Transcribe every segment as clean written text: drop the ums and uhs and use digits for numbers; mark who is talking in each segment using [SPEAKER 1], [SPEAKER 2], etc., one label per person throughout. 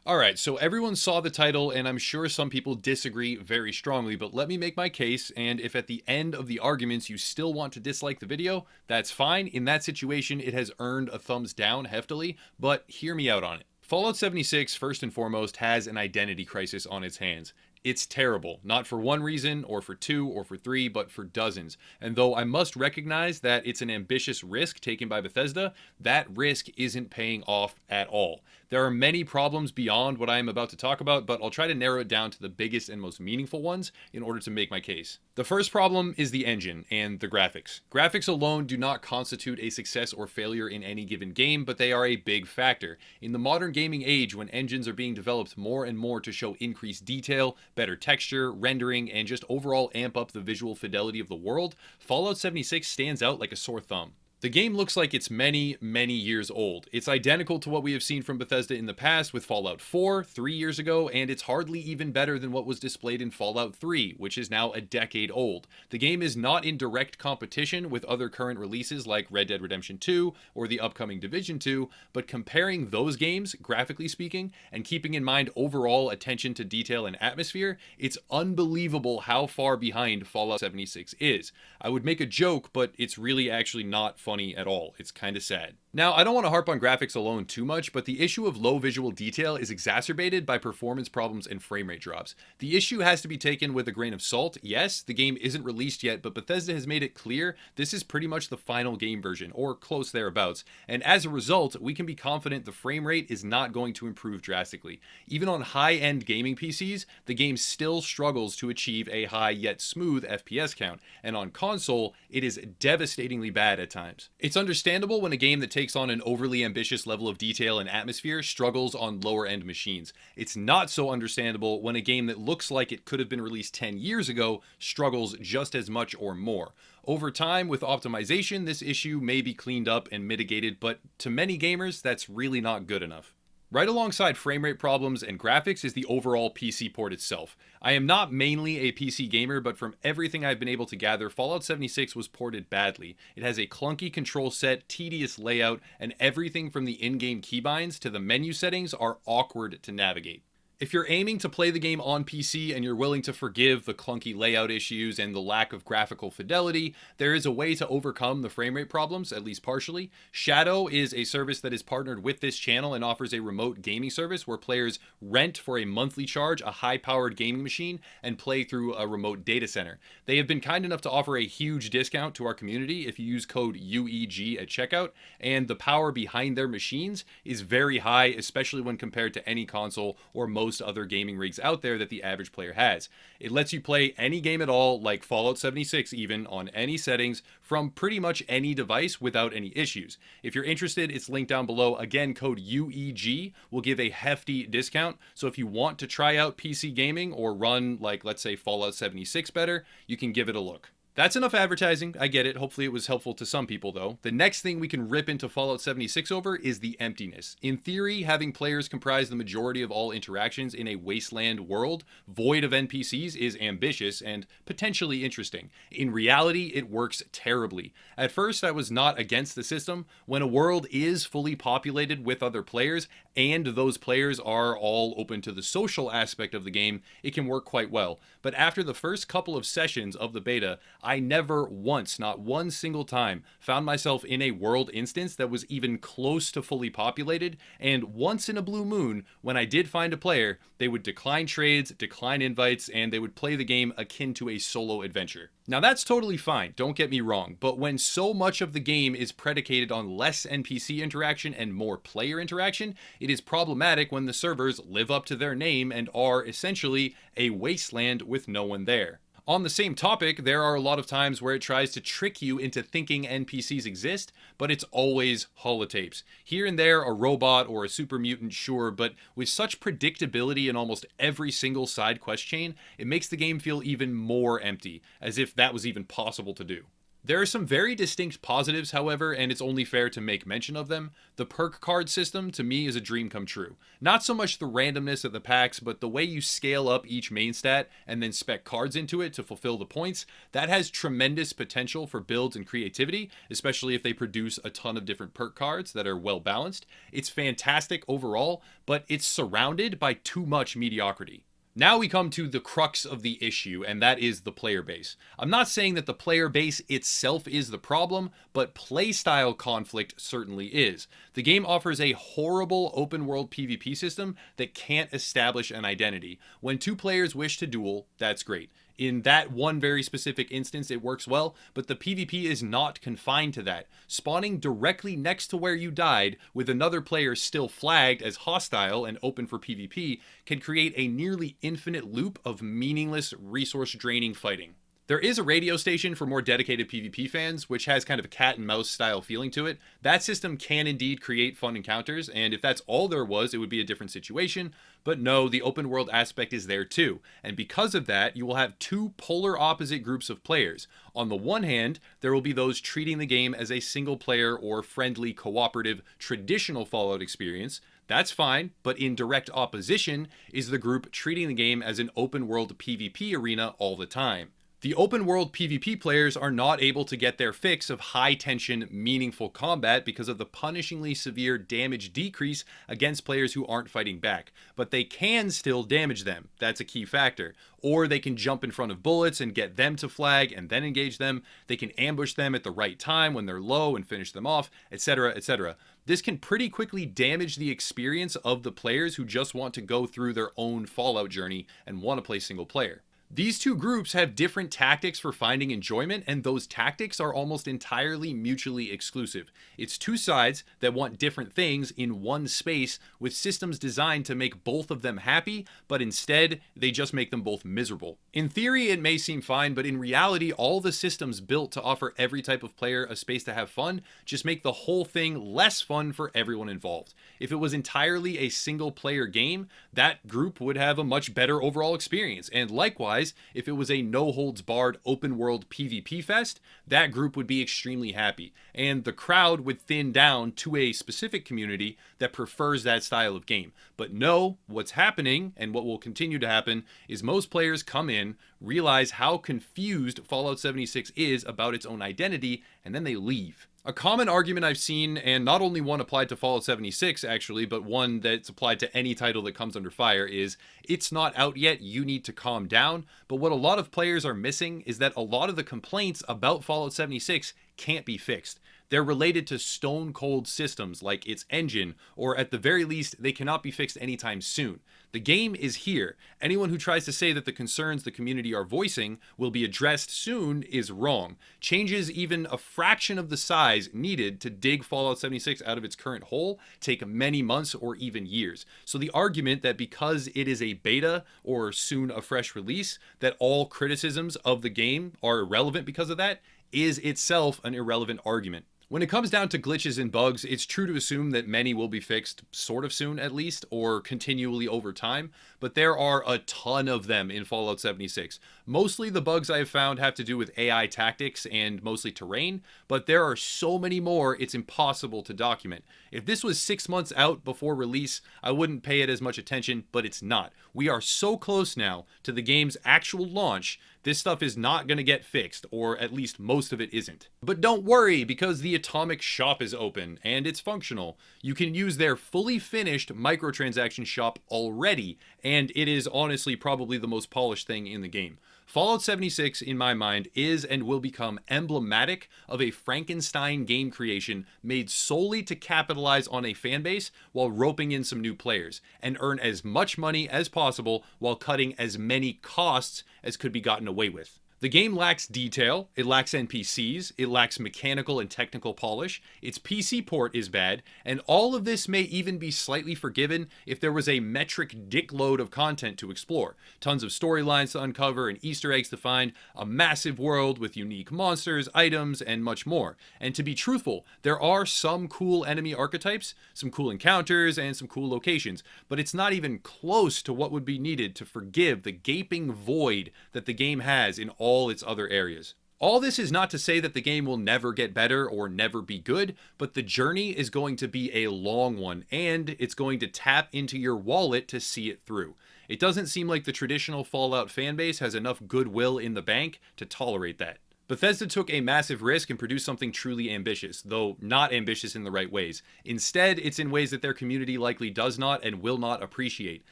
[SPEAKER 1] Alright, so everyone saw the title, and I'm sure some people disagree very strongly, but let me make my case, and if at the end of the arguments you still want to dislike the video, that's fine. In that situation, it has earned a thumbs down heftily, but hear me out on it. Fallout 76, first and foremost, has an identity crisis on its hands. It's terrible, not for one reason, or for two, or for three, but for dozens. And though I must recognize that it's an ambitious risk taken by Bethesda, that risk isn't paying off at all. There are many problems beyond what I am about to talk about, but I'll try to narrow it down to the biggest and most meaningful ones in order to make my case. The first problem is the engine and the graphics. Graphics alone do not constitute a success or failure in any given game, but they are a big factor. In the modern gaming age, when engines are being developed more and more to show increased detail, better texture, rendering, and just overall amp up the visual fidelity of the world, Fallout 76 stands out like a sore thumb. The game looks like it's many, many years old. It's identical to what we have seen from Bethesda in the past with Fallout 4, 3 years ago, and it's hardly even better than what was displayed in Fallout 3, which is now a decade old. The game is not in direct competition with other current releases like Red Dead Redemption 2 or the upcoming Division 2, but comparing those games, graphically speaking, and keeping in mind overall attention to detail and atmosphere, it's unbelievable how far behind Fallout 76 is. I would make a joke, but it's really actually not funny at all. It's kind of sad. Now, I don't want to harp on graphics alone too much, but the issue of low visual detail is exacerbated by performance problems and frame rate drops. The issue has to be taken with a grain of salt. Yes, the game isn't released yet, but Bethesda has made it clear this is pretty much the final game version, or close thereabouts, and as a result, we can be confident the frame rate is not going to improve drastically. Even on high-end gaming PCs, the game still struggles to achieve a high yet smooth FPS count, and on console, it is devastatingly bad at times. It's understandable when a game that takes on an overly ambitious level of detail and atmosphere struggles on lower end machines. It's not so understandable when a game that looks like it could have been released 10 years ago struggles just as much or more. Over time, with optimization, this issue may be cleaned up and mitigated, but to many gamers, that's really not good enough. Right alongside frame rate problems and graphics is the overall PC port itself. I am not mainly a PC gamer, but from everything I've been able to gather, Fallout 76 was ported badly. It has a clunky control set, tedious layout, and everything from the in-game keybinds to the menu settings are awkward to navigate. If you're aiming to play the game on PC and you're willing to forgive the clunky layout issues and the lack of graphical fidelity, there is a way to overcome the frame rate problems, at least partially. Shadow is a service that is partnered with this channel and offers a remote gaming service where players rent for a monthly charge a high-powered gaming machine and play through a remote data center. They have been kind enough to offer a huge discount to our community if you use code UEG at checkout, and the power behind their machines is very high, especially when compared to any console or most other gaming rigs out there that the average player has. It lets you play any game at all, like Fallout 76 even, on any settings from pretty much any device without any issues. If you're interested, it's linked down below. Again, code UEG will give a hefty discount. So if you want to try out PC gaming or run, like, let's say Fallout 76 better, you can give it a look. That's enough advertising, I get it. Hopefully it was helpful to some people though. The next thing we can rip into Fallout 76 over is the emptiness. In theory, having players comprise the majority of all interactions in a wasteland world, void of NPCs, is ambitious and potentially interesting. In reality, it works terribly. At first, I was not against the system. When a world is fully populated with other players, and those players are all open to the social aspect of the game, it can work quite well. But after the first couple of sessions of the beta, I never once, not one single time, found myself in a world instance that was even close to fully populated, and once in a blue moon, when I did find a player, they would decline trades, decline invites, and they would play the game akin to a solo adventure. Now that's totally fine, don't get me wrong, but when so much of the game is predicated on less NPC interaction and more player interaction, it is problematic when the servers live up to their name and are essentially a wasteland with no one there. On the same topic, there are a lot of times where it tries to trick you into thinking NPCs exist, but it's always holotapes. Here and there, a robot or a super mutant, sure, but with such predictability in almost every single side quest chain, it makes the game feel even more empty, as if that was even possible to do. There are some very distinct positives, however, and it's only fair to make mention of them. The perk card system, to me, is a dream come true. Not so much the randomness of the packs, but the way you scale up each main stat and then spec cards into it to fulfill the points. That has tremendous potential for builds and creativity, especially if they produce a ton of different perk cards that are well balanced. It's fantastic overall, but it's surrounded by too much mediocrity. Now we come to the crux of the issue, and that is the player base. I'm not saying that the player base itself is the problem, but playstyle conflict certainly is. The game offers a horrible open world PvP system that can't establish an identity. When two players wish to duel, that's great. In that one very specific instance, it works well, but the PvP is not confined to that. Spawning directly next to where you died, with another player still flagged as hostile and open for PvP, can create a nearly infinite loop of meaningless, resource-draining fighting. There is a radio station for more dedicated PvP fans, which has kind of a cat and mouse style feeling to it. That system can indeed create fun encounters, and if that's all there was, it would be a different situation. But no, the open world aspect is there too. And because of that, you will have two polar opposite groups of players. On the one hand, there will be those treating the game as a single player or friendly, cooperative, traditional Fallout experience. That's fine, but in direct opposition is the group treating the game as an open world PvP arena all the time. The open world PvP players are not able to get their fix of high tension, meaningful combat because of the punishingly severe damage decrease against players who aren't fighting back. But they can still damage them. That's a key factor. Or they can jump in front of bullets and get them to flag and then engage them. They can ambush them at the right time when they're low and finish them off, etc., etc. This can pretty quickly damage the experience of the players who just want to go through their own Fallout journey and want to play single player. These two groups have different tactics for finding enjoyment, and those tactics are almost entirely mutually exclusive. It's two sides that want different things in one space, with systems designed to make both of them happy, but instead, they just make them both miserable. In theory, it may seem fine, but in reality, all the systems built to offer every type of player a space to have fun just make the whole thing less fun for everyone involved. If it was entirely a single player game, that group would have a much better overall experience, and likewise, if it was a no-holds-barred open-world PvP fest, that group would be extremely happy, and the crowd would thin down to a specific community that prefers that style of game. But no, what's happening, and what will continue to happen, is most players come in, realize how confused Fallout 76 is about its own identity, and then they leave. A common argument I've seen, and not only one applied to Fallout 76 actually, but one that's applied to any title that comes under fire, is it's not out yet, you need to calm down. But what a lot of players are missing is that a lot of the complaints about Fallout 76 can't be fixed. They're related to stone cold systems like its engine, or at the very least, they cannot be fixed anytime soon. The game is here. Anyone who tries to say that the concerns the community are voicing will be addressed soon is wrong. Changes even a fraction of the size needed to dig Fallout 76 out of its current hole take many months or even years. So the argument that because it is a beta or soon a fresh release, that all criticisms of the game are irrelevant because of that, is itself an irrelevant argument. When it comes down to glitches and bugs, it's true to assume that many will be fixed sort of soon at least, or continually over time, but there are a ton of them in Fallout 76. Mostly the bugs I have found have to do with AI tactics and mostly terrain, but there are so many more it's impossible to document. If this was 6 months out before release, I wouldn't pay it as much attention, but it's not. We are so close now to the game's actual launch, this stuff is not going to get fixed, or at least most of it isn't. But don't worry, because the Atomic Shop is open, and it's functional. You can use their fully finished microtransaction shop already, and it is honestly probably the most polished thing in the game. Fallout 76, in my mind, is and will become emblematic of a Frankenstein game creation made solely to capitalize on a fanbase while roping in some new players, and earn as much money as possible while cutting as many costs as could be gotten away with. The game lacks detail, it lacks NPCs, it lacks mechanical and technical polish, its PC port is bad, and all of this may even be slightly forgiven if there was a metric dickload of content to explore. Tons of storylines to uncover and Easter eggs to find, a massive world with unique monsters, items, and much more. And to be truthful, there are some cool enemy archetypes, some cool encounters, and some cool locations, but it's not even close to what would be needed to forgive the gaping void that the game has in all its other areas. All this is not to say that the game will never get better or never be good, but the journey is going to be a long one, and it's going to tap into your wallet to see it through. It doesn't seem like the traditional Fallout fanbase has enough goodwill in the bank to tolerate that. Bethesda took a massive risk and produced something truly ambitious, though not ambitious in the right ways. Instead, it's in ways that their community likely does not and will not appreciate.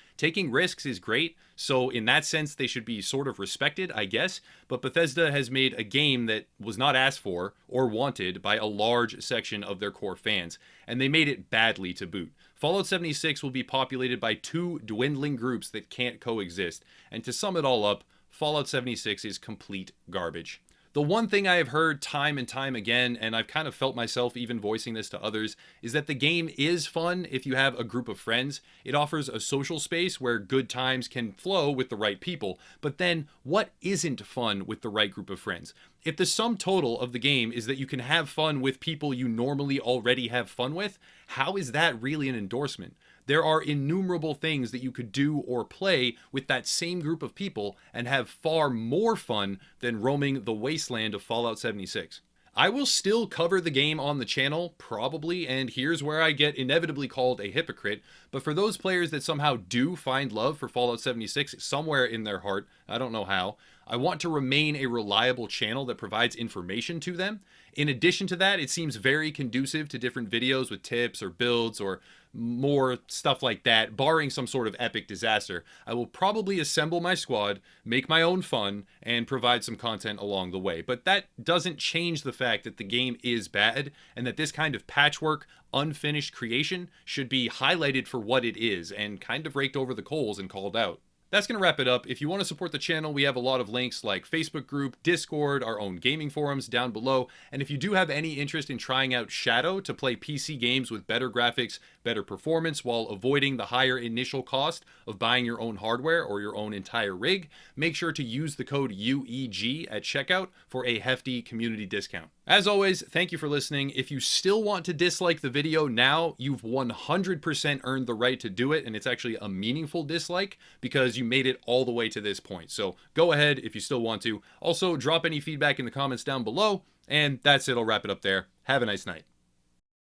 [SPEAKER 1] Taking risks is great, so in that sense they should be sort of respected, I guess, but Bethesda has made a game that was not asked for or wanted by a large section of their core fans, and they made it badly to boot. Fallout 76 will be populated by two dwindling groups that can't coexist, and to sum it all up, Fallout 76 is complete garbage. The one thing I have heard time and time again, and I've kind of felt myself even voicing this to others, is that the game is fun if you have a group of friends. It offers a social space where good times can flow with the right people. But then, what isn't fun with the right group of friends? If the sum total of the game is that you can have fun with people you normally already have fun with, how is that really an endorsement? There are innumerable things that you could do or play with that same group of people and have far more fun than roaming the wasteland of Fallout 76. I will still cover the game on the channel, probably, and here's where I get inevitably called a hypocrite, but for those players that somehow do find love for Fallout 76 somewhere in their heart, I don't know how, I want to remain a reliable channel that provides information to them. In addition to that, it seems very conducive to different videos with tips or builds or more stuff like that, barring some sort of epic disaster. I will probably assemble my squad, make my own fun, and provide some content along the way. But that doesn't change the fact that the game is bad, and that this kind of patchwork, unfinished creation should be highlighted for what it is, and kind of raked over the coals and called out. That's going to wrap it up. If you want to support the channel, we have a lot of links like Facebook group, Discord, our own gaming forums down below. And if you do have any interest in trying out Shadow to play PC games with better graphics, better performance, while avoiding the higher initial cost of buying your own hardware or your own entire rig, make sure to use the code UEG at checkout for a hefty community discount. As always, thank you for listening. If you still want to dislike the video now, you've 100% earned the right to do it, and it's actually a meaningful dislike because you made it all the way to this point. So go ahead if you still want to. Also, drop any feedback in the comments down below, and that's it. I'll wrap it up there. Have a nice night.